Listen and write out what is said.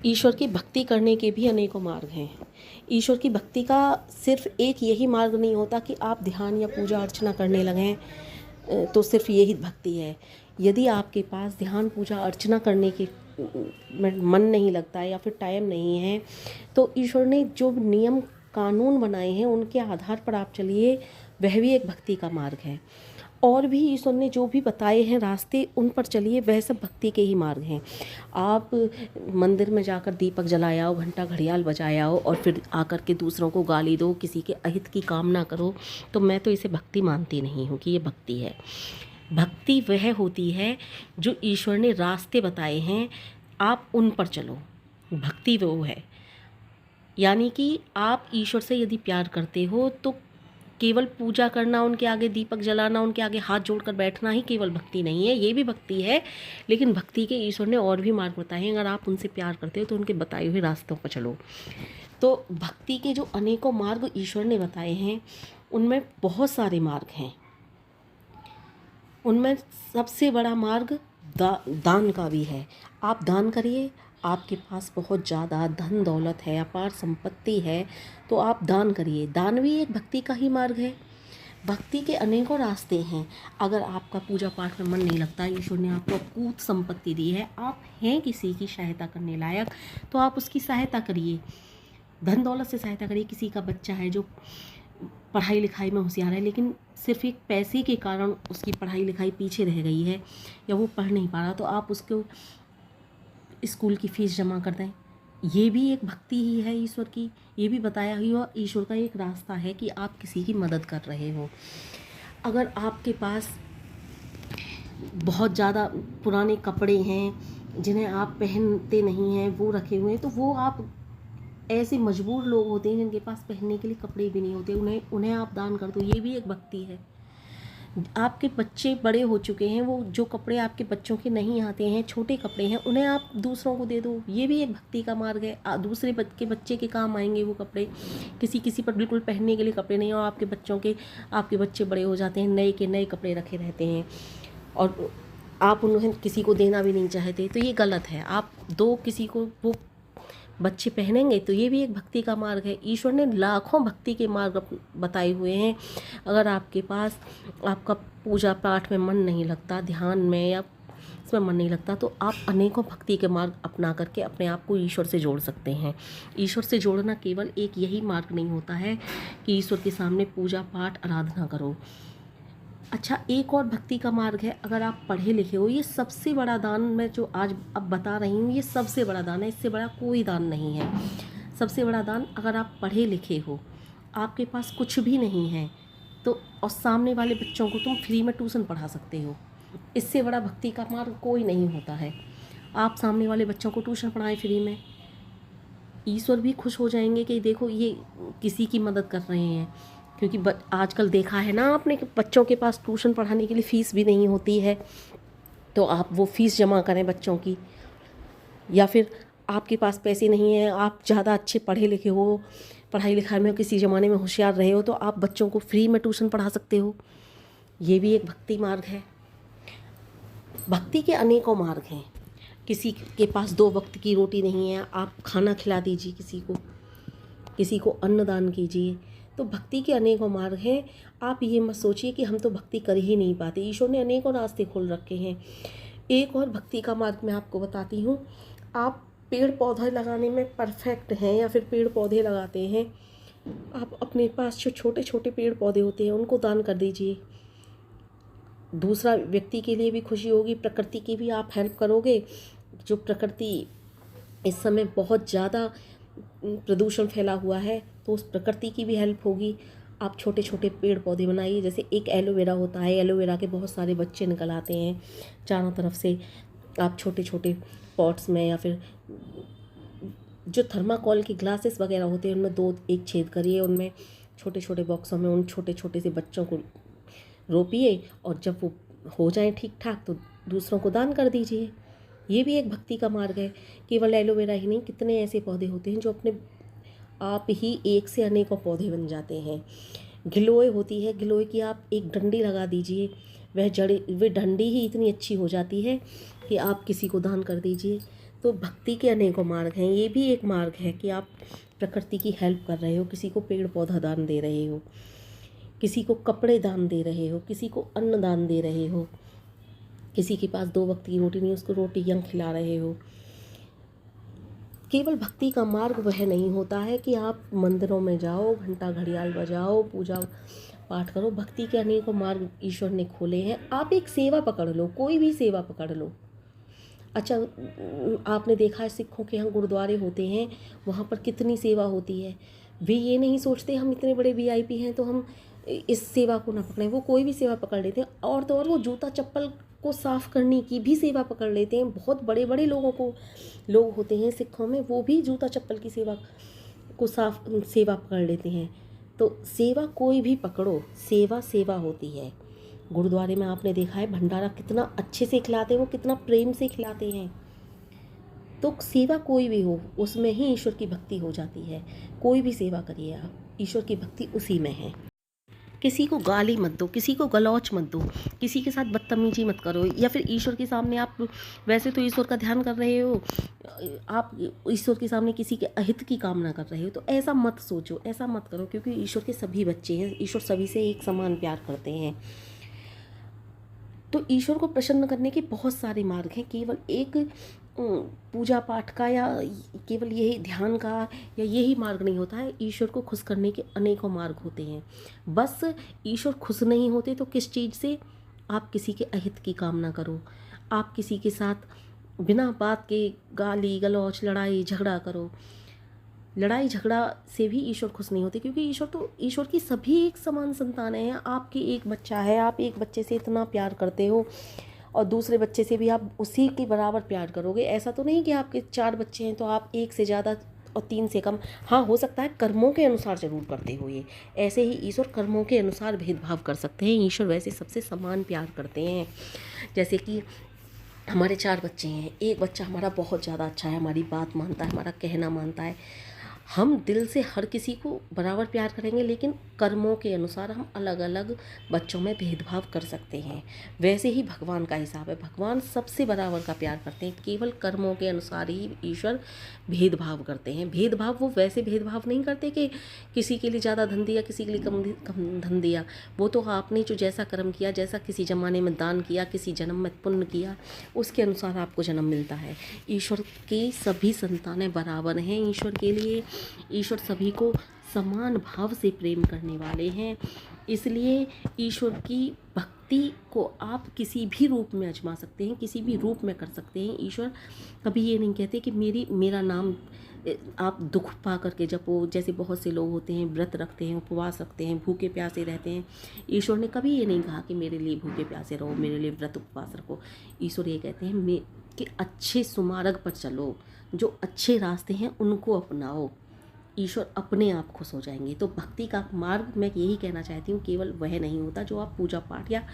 ईश्वर की भक्ति करने के भी अनेकों मार्ग हैं। ईश्वर की भक्ति का सिर्फ एक यही मार्ग नहीं होता कि आप ध्यान या पूजा अर्चना करने लगें तो सिर्फ यही भक्ति है। यदि आपके पास ध्यान पूजा अर्चना करने के मन नहीं लगता है या फिर टाइम नहीं है, तो ईश्वर ने जो नियम कानून बनाए हैं उनके आधार पर आप चलिए, वह भी एक भक्ति का मार्ग है। और भी ईश्वर ने जो भी बताए हैं रास्ते, उन पर चलिए, वह सब भक्ति के ही मार्ग हैं। आप मंदिर में जाकर दीपक जलाए आओ, घंटा घड़ियाल बजाए आओ और फिर आकर के दूसरों को गाली दो, किसी के अहित की कामना करो, तो मैं तो इसे भक्ति मानती नहीं हूँ कि ये भक्ति है। भक्ति वह होती है जो ईश्वर ने रास्ते बताए हैं, आप उन पर चलो, भक्ति वो है। यानी कि आप ईश्वर से यदि प्यार करते हो तो केवल पूजा करना, उनके आगे दीपक जलाना, उनके आगे हाथ जोड़कर बैठना ही केवल भक्ति नहीं है, ये भी भक्ति है। लेकिन भक्ति के ईश्वर ने और भी मार्ग बताए हैं। अगर आप उनसे प्यार करते हो तो उनके बताए हुए रास्तों पर चलो। तो भक्ति के जो अनेकों मार्ग ईश्वर ने बताए हैं, उनमें बहुत सारे मार्ग हैं। उनमें सबसे बड़ा मार्ग दान का भी है। आप दान करिए। आपके पास बहुत ज़्यादा धन दौलत है, अपार संपत्ति है, तो आप दान करिए। दान भी एक भक्ति का ही मार्ग है। भक्ति के अनेकों रास्ते हैं। अगर आपका पूजा पाठ में मन नहीं लगता, ईश्वर ने आपको अकूत संपत्ति दी है, आप हैं किसी की सहायता करने लायक, तो आप उसकी सहायता करिए। धन दौलत से सहायता करिए। किसी का बच्चा है जो पढ़ाई लिखाई में होशियार है, लेकिन सिर्फ एक पैसे के कारण उसकी पढ़ाई लिखाई पीछे रह गई है या वो पढ़ नहीं पा रहा, तो आप उसको स्कूल की फ़ीस जमा कर दें। ये भी एक भक्ति ही है ईश्वर की। ये भी बताया हुआ ईश्वर का एक रास्ता है कि आप किसी की मदद कर रहे हो। अगर आपके पास बहुत ज़्यादा पुराने कपड़े हैं जिन्हें आप पहनते नहीं हैं, वो रखे हुए हैं, तो वो आप, ऐसे मजबूर लोग होते हैं जिनके पास पहनने के लिए कपड़े भी नहीं होते, उन्हें आप दान कर दो। ये भी एक भक्ति है। आपके बच्चे बड़े हो चुके हैं, वो जो कपड़े आपके बच्चों के नहीं आते हैं, छोटे कपड़े हैं, उन्हें आप दूसरों को दे दो। ये भी एक भक्ति का मार्ग है। दूसरे बच्चे के काम आएंगे वो कपड़े। किसी पर बिल्कुल पहनने के लिए कपड़े नहीं, और आपके बच्चे बड़े हो जाते हैं, नए के नए कपड़े रखे रहते हैं और आप उन्हें किसी को देना भी नहीं चाहते, तो ये गलत है। आप दो किसी को, वो बच्चे पहनेंगे, तो ये भी एक भक्ति का मार्ग है। ईश्वर ने लाखों भक्ति के मार्ग बताए हुए हैं। अगर आपके पास, आपका पूजा पाठ में मन नहीं लगता, ध्यान में या इसमें मन नहीं लगता, तो आप अनेकों भक्ति के मार्ग अपना करके अपने आप को ईश्वर से जोड़ सकते हैं। ईश्वर से जोड़ना केवल एक यही मार्ग नहीं होता है कि ईश्वर के सामने पूजा पाठ आराधना करो। अच्छा, एक और भक्ति का मार्ग है। अगर आप पढ़े लिखे हो, ये सबसे बड़ा दान मैं जो आज अब बता रही हूँ, ये सबसे बड़ा दान है। इससे बड़ा कोई दान नहीं है। सबसे बड़ा दान, अगर आप पढ़े लिखे हो, आपके पास कुछ भी नहीं है, तो और सामने वाले बच्चों को तुम फ्री में ट्यूशन पढ़ा सकते हो, इससे बड़ा भक्ति का मार्ग कोई नहीं होता है। आप सामने वाले बच्चों को ट्यूशन पढ़ाएं फ्री में, ईश्वर भी खुश हो जाएंगे कि देखो ये किसी की मदद कर रहे हैं। क्योंकि आजकल देखा है ना आपने कि बच्चों के पास ट्यूशन पढ़ाने के लिए फ़ीस भी नहीं होती है, तो आप वो फ़ीस जमा करें बच्चों की। या फिर आपके पास पैसे नहीं हैं, आप ज़्यादा अच्छे पढ़े लिखे हो, पढ़ाई लिखाई में किसी ज़माने में होशियार रहे हो, तो आप बच्चों को फ्री में ट्यूशन पढ़ा सकते हो। ये भी एक भक्ति मार्ग है। भक्ति के अनेकों मार्ग हैं। किसी के पास 2 वक्त की रोटी नहीं है, आप खाना खिला दीजिए किसी को अन्नदान कीजिए। तो भक्ति के अनेकों मार्ग हैं। आप ये मत सोचिए कि हम तो भक्ति कर ही नहीं पाते। ईश्वर ने अनेकों रास्ते खोल रखे हैं। एक और भक्ति का मार्ग मैं आपको बताती हूँ। आप पेड़ पौधे लगाने में परफेक्ट हैं या फिर पेड़ पौधे लगाते हैं, आप अपने पास जो छोटे छोटे पेड़ पौधे होते हैं उनको दान कर दीजिए। दूसरा व्यक्ति के लिए भी खुशी होगी, प्रकृति की भी आप हेल्प करोगे। जो प्रकृति इस समय बहुत ज़्यादा प्रदूषण फैला हुआ है, तो उस प्रकृति की भी हेल्प होगी। आप छोटे छोटे पेड़ पौधे बनाइए। जैसे एक एलोवेरा होता है, एलोवेरा के बहुत सारे बच्चे निकल आते हैं चारों तरफ से। आप छोटे छोटे पॉट्स में या फिर जो थर्माकोल के ग्लासेस वगैरह होते हैं उनमें 2-1 छेद करिए, उनमें छोटे छोटे बॉक्सों में उन छोटे छोटे से बच्चों को रोपिए, और जब वो हो जाए ठीक ठाक तो दूसरों को दान कर दीजिए। ये भी एक भक्ति का मार्ग है। केवल एलोवेरा ही नहीं, कितने ऐसे पौधे होते हैं जो अपने आप ही एक से अनेकों पौधे बन जाते हैं। गिलोय होती है, गिलोय की आप एक डंडी लगा दीजिए, वह डंडी ही इतनी अच्छी हो जाती है कि आप किसी को दान कर दीजिए। तो भक्ति के अनेकों मार्ग हैं। ये भी एक मार्ग है कि आप प्रकृति की हेल्प कर रहे हो, किसी को पेड़ पौधा दान दे रहे हो, किसी को कपड़े दान दे रहे हो, किसी को अन्न दान दे रहे हो, किसी के पास 2 वक्त की रोटी नहीं, उसको रोटियां खिला रहे हो। केवल भक्ति का मार्ग वह नहीं होता है कि आप मंदिरों में जाओ, घंटा घड़ियाल बजाओ, पूजा पाठ करो। भक्ति के अनेकों मार्ग ईश्वर ने खोले हैं। आप एक सेवा पकड़ लो, कोई भी सेवा पकड़ लो। अच्छा, आपने देखा है सिखों के यहाँ गुरुद्वारे होते हैं, वहाँ पर कितनी सेवा होती है। वे ये नहीं सोचते हम इतने बड़े वीआईपी हैं तो हम इस सेवा को ना पकड़ें। वो कोई भी सेवा पकड़ लेते हैं। और तो और वो जूता चप्पल को साफ़ करने की भी सेवा पकड़ लेते हैं। बहुत बड़े बड़े लोग होते हैं सिखों में, वो भी जूता चप्पल की सेवा पकड़ लेते हैं। तो सेवा कोई भी पकड़ो, सेवा सेवा होती है। गुरुद्वारे में आपने देखा है भंडारा कितना अच्छे से खिलाते हैं, वो कितना प्रेम से खिलाते हैं। तो सेवा कोई भी हो, उसमें ही ईश्वर की भक्ति हो जाती है। कोई भी सेवा करिए आप, ईश्वर की भक्ति उसी में है। किसी को गाली मत दो, किसी को गलौच मत दो, किसी के साथ बदतमीजी मत करो। या फिर ईश्वर के सामने आप वैसे तो ईश्वर का ध्यान कर रहे हो, आप ईश्वर के सामने किसी के अहित की कामना कर रहे हो, तो ऐसा मत सोचो, ऐसा मत करो। क्योंकि ईश्वर के सभी बच्चे हैं, ईश्वर सभी से एक समान प्यार करते हैं। तो ईश्वर को प्रसन्न करने के बहुत सारे मार्ग हैं। केवल एक पूजा पाठ का या केवल यही ध्यान का या यही मार्ग नहीं होता है। ईश्वर को खुश करने के अनेकों मार्ग होते हैं। बस ईश्वर खुश नहीं होते तो किस चीज़ से? आप किसी के अहित की कामना करो, आप किसी के साथ बिना बात के गाली गलौच लड़ाई झगड़ा करो। लड़ाई झगड़ा से भी ईश्वर खुश नहीं होते। क्योंकि ईश्वर की सभी एक समान संतान हैं। आपके एक बच्चा है, आप एक बच्चे से इतना प्यार करते हो और दूसरे बच्चे से भी आप उसी के बराबर प्यार करोगे। ऐसा तो नहीं कि आपके 4 बच्चे हैं तो आप 1 से ज़्यादा और 3 से कम। हाँ, हो सकता है कर्मों के अनुसार जरूर करते हो ये। ऐसे ही ईश्वर कर्मों के अनुसार भेदभाव कर सकते हैं। ईश्वर वैसे सबसे समान प्यार करते हैं। जैसे कि हमारे 4 बच्चे हैं, एक बच्चा हमारा बहुत ज़्यादा अच्छा है, हमारी बात मानता है, हमारा कहना मानता है। हम दिल से हर किसी को बराबर प्यार करेंगे, लेकिन कर्मों के अनुसार हम अलग अलग बच्चों में भेदभाव कर सकते हैं। वैसे ही भगवान का हिसाब है, भगवान सबसे बराबर का प्यार करते हैं। केवल कर्मों के अनुसार ही ईश्वर भेदभाव करते हैं। भेदभाव वो वैसे भेदभाव नहीं करते कि किसी के लिए ज़्यादा धन दिया, किसी के लिए कम धन दिया। वो तो आपने जो जैसा कर्म किया, जैसा किसी ज़माने में दान किया, किसी जन्म में पुण्य किया, उसके अनुसार आपको जन्म मिलता है। ईश्वर की सभी संतानें बराबर हैं। ईश्वर सभी को समान भाव से प्रेम करने वाले हैं। इसलिए ईश्वर की भक्ति को आप किसी भी रूप में आजमा सकते हैं, किसी भी रूप में कर सकते हैं। ईश्वर कभी ये नहीं कहते कि मेरा नाम आप दुख पा करके जपो। जैसे बहुत से लोग होते हैं, व्रत रखते हैं, उपवास रखते हैं, भूखे प्यासे रहते हैं। ईश्वर ने कभी ये नहीं कहा कि मेरे लिए भूखे प्यासे रहो, मेरे लिए व्रत उपवास रखो। ईश्वर ये कहते हैं कि अच्छे सुमार्ग पर चलो, जो अच्छे रास्ते हैं उनको अपनाओ। ईश्वर अपने आप खुश हो जाएंगे। तो भक्ति का मार्ग मैं यही कहना चाहती हूँ, केवल वह नहीं होता जो आप पूजा पाठ या